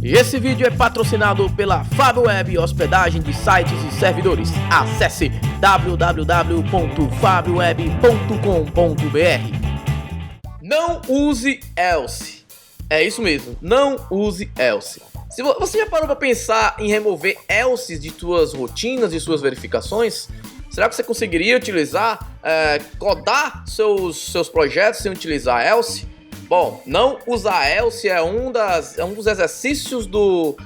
E esse vídeo é patrocinado pela FabWeb Hospedagem de Sites e Servidores. Acesse www.fabweb.com.br. Não use else. É isso mesmo, não use else. Se você já parou para pensar em remover elses de suas rotinas e suas verificações? Será que você conseguiria utilizar, codar seus projetos sem utilizar else? Bom, não usar else é um dos exercícios do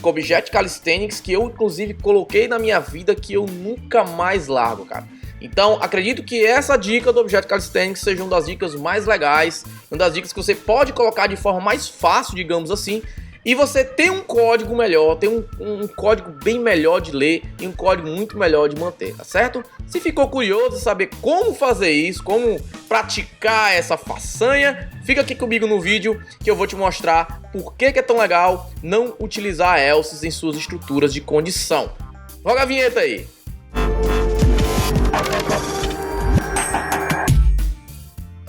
Objet Calisthenics que eu inclusive coloquei na minha vida que eu nunca mais largo, cara. Então, acredito que essa dica do Objet Calisthenics seja uma das dicas mais legais, uma das dicas que você pode colocar de forma mais fácil, digamos assim, e você tem um código melhor, tem um código bem melhor de ler e um código muito melhor de manter, tá certo? Se ficou curioso em saber como fazer isso, como praticar essa façanha, fica aqui comigo no vídeo que eu vou te mostrar por que é tão legal não utilizar elses em suas estruturas de condição. Roga a vinheta aí!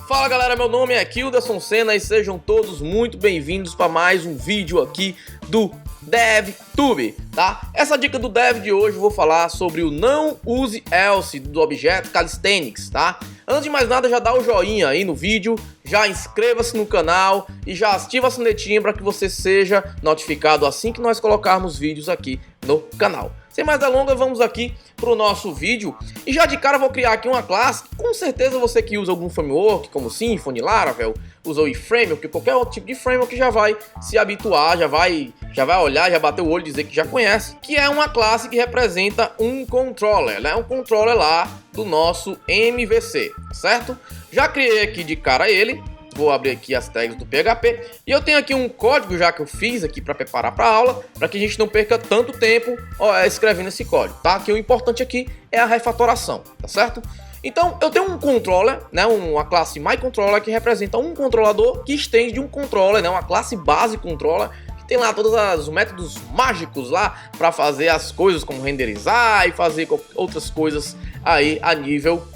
Fala galera, meu nome é Kilderson Senna e sejam todos muito bem-vindos para mais um vídeo aqui do DevTube, tá? Essa dica do Dev de hoje eu vou falar sobre o não use else do Objet Calisthenics, tá? Antes de mais nada, já dá o joinha aí no vídeo, já inscreva-se no canal e já ativa a sinetinha para que você seja notificado assim que nós colocarmos vídeos aqui no canal. Sem mais delongas, vamos aqui para o nosso vídeo e já de cara eu vou criar aqui uma classe. Com certeza você que usa algum framework como Symfony, Laravel, usa o iframework, qualquer outro tipo de framework já vai se habituar, já vai olhar, já bater o olho e dizer que já conhece, que é uma classe que representa um controller, né? Um controller lá do nosso MVC, certo? Já criei aqui de cara ele. Vou abrir aqui as tags do PHP e eu tenho aqui um código já que eu fiz aqui para preparar para a aula, para que a gente não perca tanto tempo escrevendo esse código, tá? Que o importante aqui é a refatoração, tá certo? Então eu tenho um controller, né, uma classe myController que representa um controlador que estende de um controller, né, uma classe base controller que tem lá todos os métodos mágicos lá para fazer as coisas como renderizar e fazer outras coisas aí a nível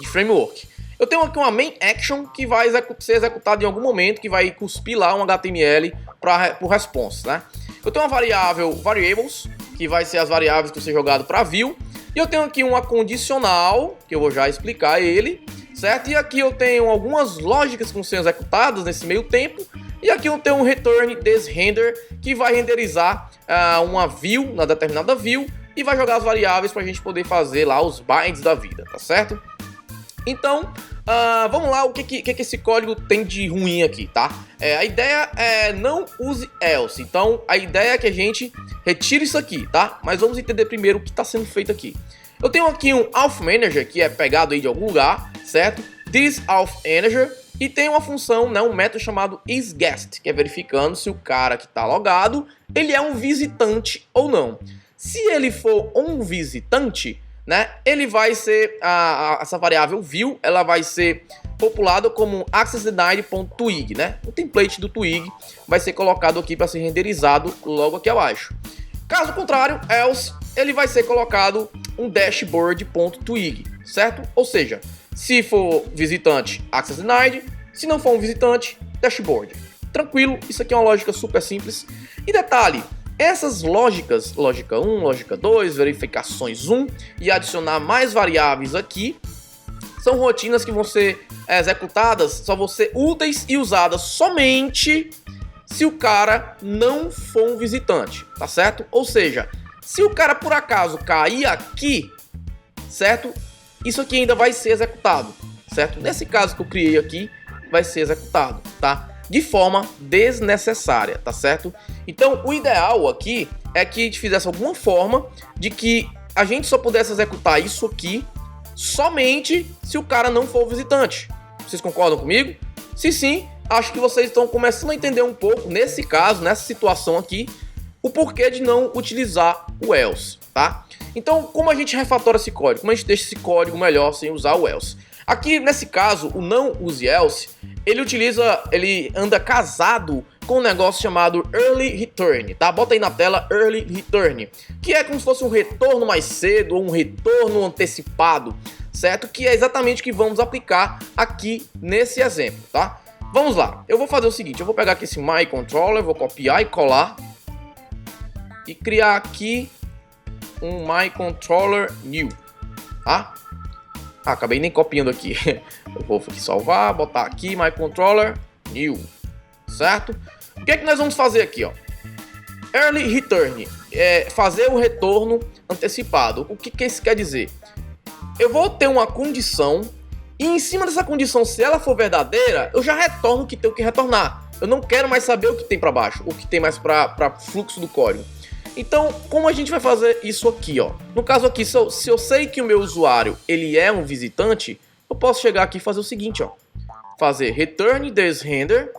de framework. Eu tenho aqui uma main action que vai ser executada em algum momento, que vai cuspir lá um HTML para o response, né? Eu tenho uma variável variables, que vai ser as variáveis que você jogado para view. E eu tenho aqui uma condicional, que eu vou já explicar ele, certo? E aqui eu tenho algumas lógicas que vão ser executadas nesse meio tempo. E aqui eu tenho um return this render, que vai renderizar uma view, na determinada view, e vai jogar as variáveis para a gente poder fazer lá os binds da vida, tá certo? Então, vamos lá, o que esse código tem de ruim aqui, tá? A ideia é não use else, então a ideia é que a gente retire isso aqui, tá? Mas vamos entender primeiro o que está sendo feito aqui. Eu tenho aqui um auth manager, que é pegado aí de algum lugar, certo? This auth manager, e tem uma função, né, um método chamado isGuest, que é verificando se o cara que está logado, ele é um visitante ou não. Se ele for um visitante, né, ele vai ser, essa variável view, ela vai ser populada como accessDenied.twig, né? O template do twig vai ser colocado aqui para ser renderizado logo aqui abaixo. Caso contrário, else, ele vai ser colocado um dashboard.twig, certo? Ou seja, se for visitante, accessDenied, se não for um visitante, dashboard. Tranquilo, isso aqui é uma lógica super simples. E detalhe, essas lógicas, lógica 1, lógica 2, verificações 1 e adicionar mais variáveis aqui, são rotinas que vão ser executadas, só vão ser úteis e usadas somente se o cara não for um visitante, tá certo? Ou seja, se o cara por acaso cair aqui, certo? Isso aqui ainda vai ser executado, certo? Nesse caso que eu criei aqui, vai ser executado, tá? De forma desnecessária, tá certo? Então o ideal aqui é que a gente fizesse alguma forma de que a gente só pudesse executar isso aqui somente se o cara não for o visitante. Vocês concordam comigo? Se sim, acho que vocês estão começando a entender um pouco, nesse caso, nessa situação aqui, o porquê de não utilizar o else, tá? Então, como a gente refatora esse código? Como a gente deixa esse código melhor sem usar o else? Aqui, nesse caso, o não use else, ele anda casado com um negócio chamado early return, tá? Bota aí na tela early return, que é como se fosse um retorno mais cedo ou um retorno antecipado, certo? Que é exatamente o que vamos aplicar aqui nesse exemplo, tá? Vamos lá, eu vou fazer o seguinte, eu vou pegar aqui esse myController, vou copiar e colar, e criar aqui um myController new, tá? Acabei nem copiando aqui. Eu vou aqui salvar, botar aqui myController new, certo? O que é que nós vamos fazer aqui, ó? Early return, fazer o retorno antecipado. O que isso quer dizer? Eu vou ter uma condição e em cima dessa condição, se ela for verdadeira, eu já retorno o que tenho que retornar. Eu não quero mais saber o que tem para baixo, o que tem mais para fluxo do código. Então, como a gente vai fazer isso aqui, ó? No caso aqui, se eu sei que o meu usuário ele é um visitante, eu posso chegar aqui e fazer o seguinte, ó. Fazer return this render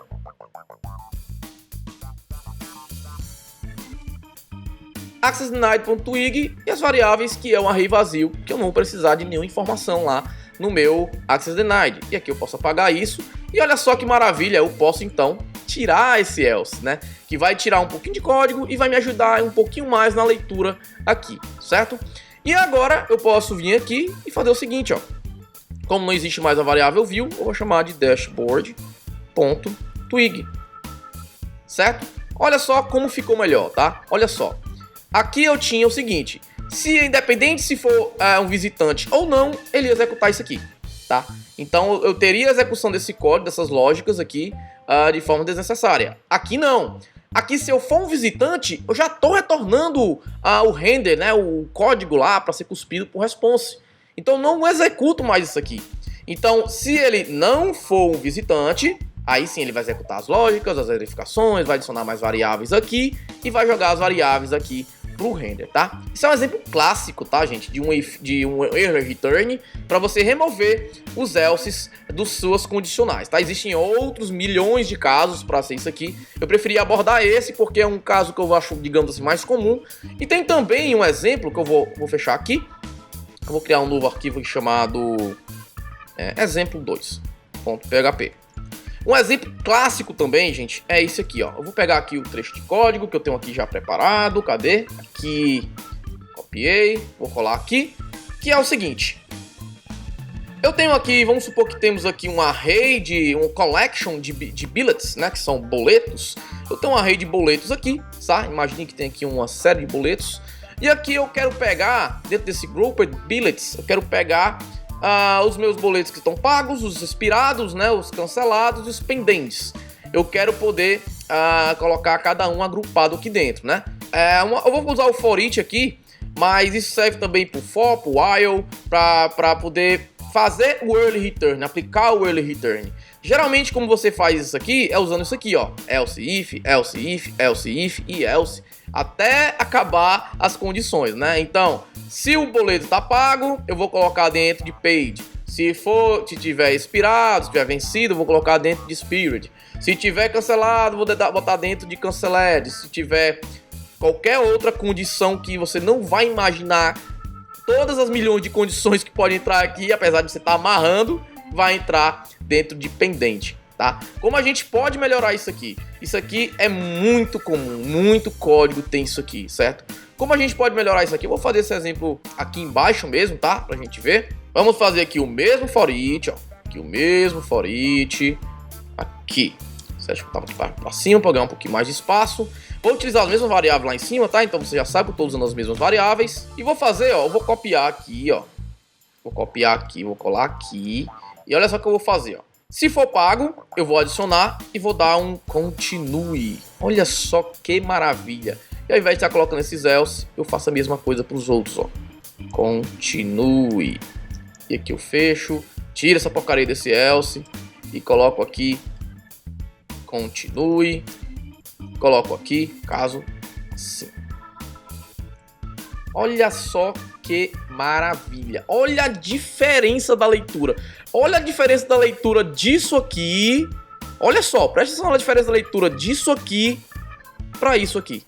access denied.twig e as variáveis que é um array vazio, que eu não vou precisar de nenhuma informação lá no meu access denied. E aqui eu posso apagar isso. E olha só que maravilha, eu posso então tirar esse else, né? Que vai tirar um pouquinho de código e vai me ajudar um pouquinho mais na leitura aqui, certo? E agora eu posso vir aqui e fazer o seguinte, ó. Como não existe mais a variável view, eu vou chamar de dashboard.twig, certo? Olha só como ficou melhor, tá? Olha só. Aqui eu tinha o seguinte, se independente se for um visitante ou não, ele ia executar isso aqui, tá? Então eu teria a execução desse código, dessas lógicas aqui, de forma desnecessária. Aqui não. Aqui se eu for um visitante, eu já estou retornando o render, né, o código lá para ser cuspido por response. Então eu não executo mais isso aqui. Então se ele não for um visitante, aí sim ele vai executar as lógicas, as verificações, vai adicionar mais variáveis aqui e vai jogar as variáveis aqui pro render, tá? Isso é um exemplo clássico, tá, gente, de um error return para você remover os elses dos suas condicionais, tá? Existem outros milhões de casos para ser isso aqui. Eu preferi abordar esse porque é um caso que eu acho, digamos assim, mais comum. E tem também um exemplo que eu vou fechar aqui. Eu vou criar um novo arquivo chamado exemplo2.php. Um exemplo clássico também, gente, é esse aqui, ó. Eu vou pegar aqui o trecho de código que eu tenho aqui já preparado. Cadê? Aqui. Copiei. Vou colar aqui. Que é o seguinte. Eu tenho aqui, vamos supor que temos aqui um array um collection de billets, né? Que são boletos. Eu tenho um array de boletos aqui, tá? Imagine que tem aqui uma série de boletos. E aqui eu quero pegar, dentro desse group de billets, eu quero pegar os meus boletos que estão pagos, os expirados, né, os cancelados e os pendentes. Eu quero poder colocar cada um agrupado aqui dentro, né? Eu vou usar o for each aqui, mas isso serve também para o for, para o while, para poder fazer o early return, aplicar o early return. Geralmente, como você faz isso aqui, é usando isso aqui, ó, else if, else if, else if e else, até acabar as condições, né? Então, se o boleto está pago, eu vou colocar dentro de paid. Se tiver expirado, se tiver vencido, eu vou colocar dentro de expired. Se tiver cancelado, vou botar dentro de canceled. Se tiver qualquer outra condição que você não vai imaginar, todas as milhões de condições que podem entrar aqui, apesar de você estar amarrando, vai entrar dentro de pendente, tá? Como a gente pode melhorar isso aqui? Isso aqui é muito comum, muito código tem isso aqui, certo? Como a gente pode melhorar isso aqui? Eu vou fazer esse exemplo aqui embaixo mesmo, tá? Pra gente ver. Vamos fazer aqui o mesmo for each, ó. Aqui o mesmo for each. Aqui. Você acha que eu tava aqui pra cima pra ganhar um pouquinho mais de espaço. Vou utilizar as mesmas variáveis lá em cima, tá? Então você já sabe que eu tô usando as mesmas variáveis. E vou fazer, ó, eu vou copiar aqui, ó. Vou copiar aqui, vou colar aqui. E olha só o que eu vou fazer, ó. Se for pago, eu vou adicionar e vou dar um continue. Olha só que maravilha. E ao invés de estar colocando esses else, eu faço a mesma coisa para os outros, ó. Continue. E aqui eu fecho, tiro essa porcaria desse else e coloco aqui continue. Coloco aqui, caso assim. Olha só que maravilha. Olha a diferença da leitura. Olha a diferença da leitura disso aqui. Olha só, presta atenção na diferença da leitura disso aqui para isso aqui.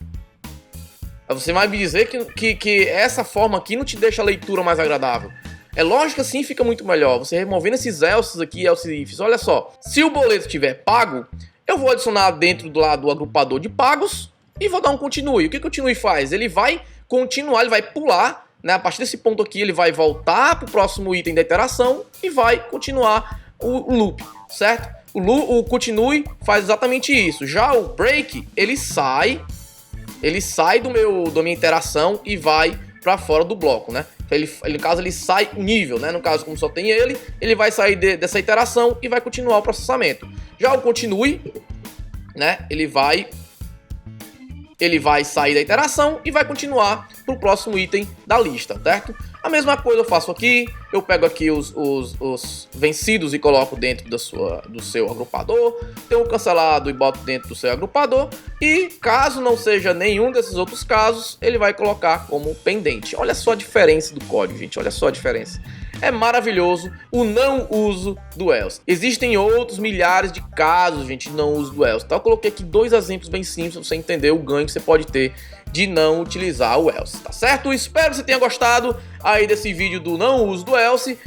Você vai me dizer que essa forma aqui não te deixa a leitura mais agradável. É lógico que assim fica muito melhor. Você removendo esses elses aqui, else ifs. Olha só, se o boleto estiver pago, eu vou adicionar dentro do lado do agrupador de pagos e vou dar um continue. O que o continue faz? Ele vai continuar, ele vai pular, né? A partir desse ponto aqui ele vai voltar para o próximo item da iteração e vai continuar o loop, certo? O continue faz exatamente isso. Já o break, ele sai ele sai da minha interação e vai para fora do bloco, né? No caso, ele sai nível, né? No caso, como só tem ele vai sair dessa iteração e vai continuar o processamento. Já o continue, né? Ele vai sair da iteração e vai continuar para o próximo item da lista, certo? A mesma coisa eu faço aqui, eu pego aqui os vencidos e coloco dentro do seu agrupador, tenho um cancelado e boto dentro do seu agrupador, e caso não seja nenhum desses outros casos, ele vai colocar como pendente. Olha só a diferença do código, gente, olha só a diferença. É maravilhoso o não uso do else. Existem outros milhares de casos, gente, de não uso do else. Então eu coloquei aqui 2 exemplos bem simples para você entender o ganho que você pode ter de não utilizar o else, tá certo? Espero que você tenha gostado aí desse vídeo do não uso do else.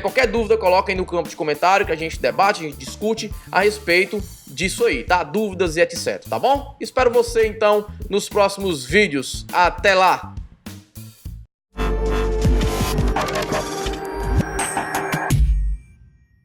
Qualquer dúvida, coloca aí no campo de comentário que a gente debate, a gente discute a respeito disso aí, tá? Dúvidas e etc, tá bom? Espero você então nos próximos vídeos. Até lá!